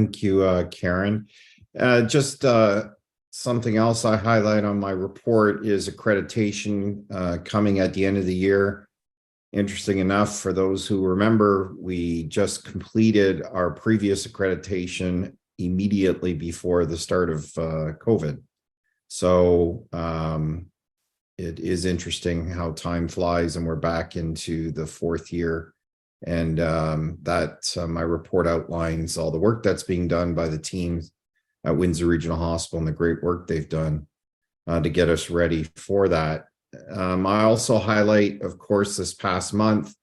Thank you, Karen. Just something else I highlight on my report is accreditation coming at the end of the year. Interesting enough, for those who remember, we just completed our previous accreditation immediately before the start of COVID. So it is interesting how time flies, and we're back into the fourth year. And my report outlines all the work that's being done by the teams at Windsor Regional Hospital and the great work they've done to get us ready for that. I also highlight, of course, this past month,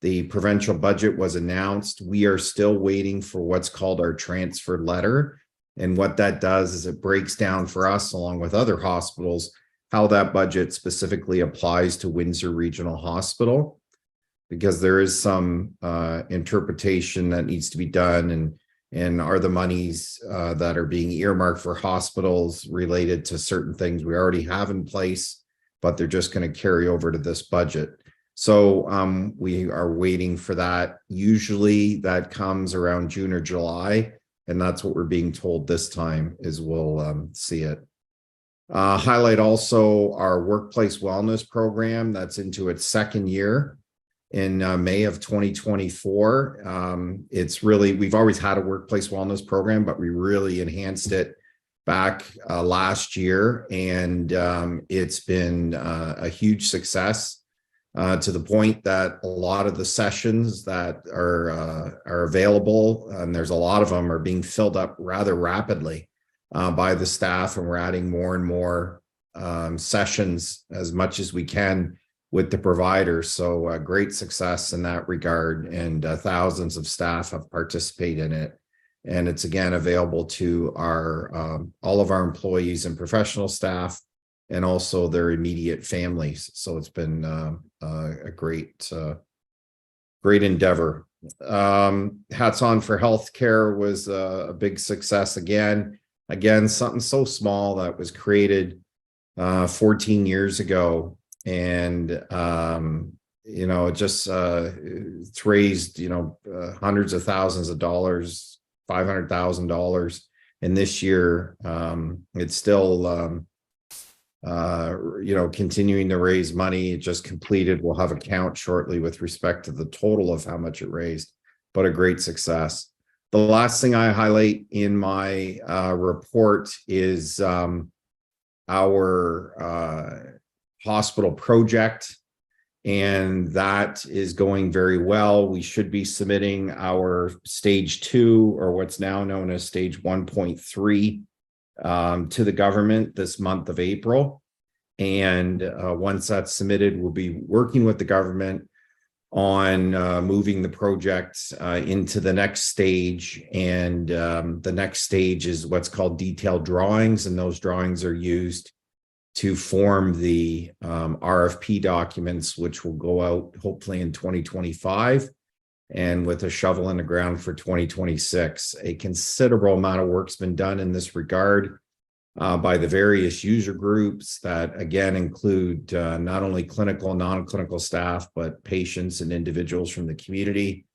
the provincial budget was announced. We are still waiting for what's called our transfer letter. And what that does is it breaks down for us, along with other hospitals, how that budget specifically applies to Windsor Regional Hospital, because there is some interpretation that needs to be done, and are the monies that are being earmarked for hospitals related to certain things we already have in place, but they're just going to carry over to this budget. So we are waiting for that. Usually that comes around June or July, and that's what we're being told this time is we'll see it. Highlight also our workplace wellness program that's into its second year in May of 2024. It's really, we've always had a workplace wellness program, but we really enhanced it back last year, and it's been a huge success to the point that a lot of the sessions that are available, and there's a lot of them, are being filled up rather rapidly by the staff, and we're adding more and more sessions as much as we can with the providers. So great success in that regard, and thousands of staff have participated in it. And it's again available to our all of our employees and professional staff, and also their immediate families. So it's been a great endeavor. Hats on for healthcare was a big success again. Again, something so small that was created 14 years ago. And, it's raised, hundreds of thousands of dollars, $500,000. And this year, it's still, continuing to raise money. It just completed. We'll have a count shortly with respect to the total of how much it raised, but a great success. The last thing I highlight in my report is our hospital project, and that is going very well. We should be submitting our stage 2, or what's now known as stage 1.3, to the government this month of April. And once that's submitted, we'll be working with the government on moving the project into the next stage. And the next stage is what's called detailed drawings, and those drawings are used to form the RFP documents, which will go out hopefully in 2025, and with a shovel in the ground for 2026. A considerable amount of work's been done in this regard by the various user groups that, again, include not only clinical and non-clinical staff, but patients and individuals from the community.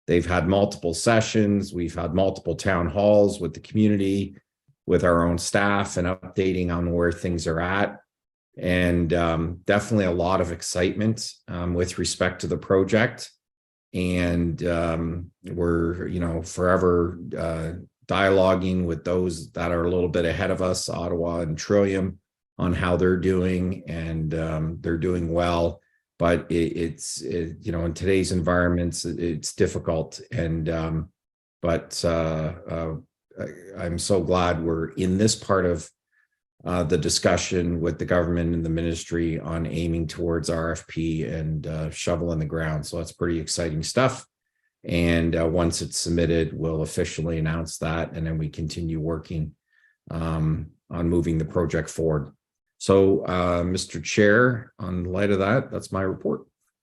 They've had multiple sessions. We've had multiple town halls with the community, with our own staff, and updating on where things are at. And definitely a lot of excitement with respect to the project. And we're, forever dialoguing with those that are a little bit ahead of us, Ottawa and Trillium, on how they're doing, and they're doing well. But it's in today's environments, it's difficult. And I'm so glad we're in this part of the discussion with the government and the ministry on aiming towards RFP and shovel in the ground. So that's pretty exciting stuff. And once it's submitted, we'll officially announce that, and then we continue working on moving the project forward. So, Mr. Chair, on light of that, that's my report.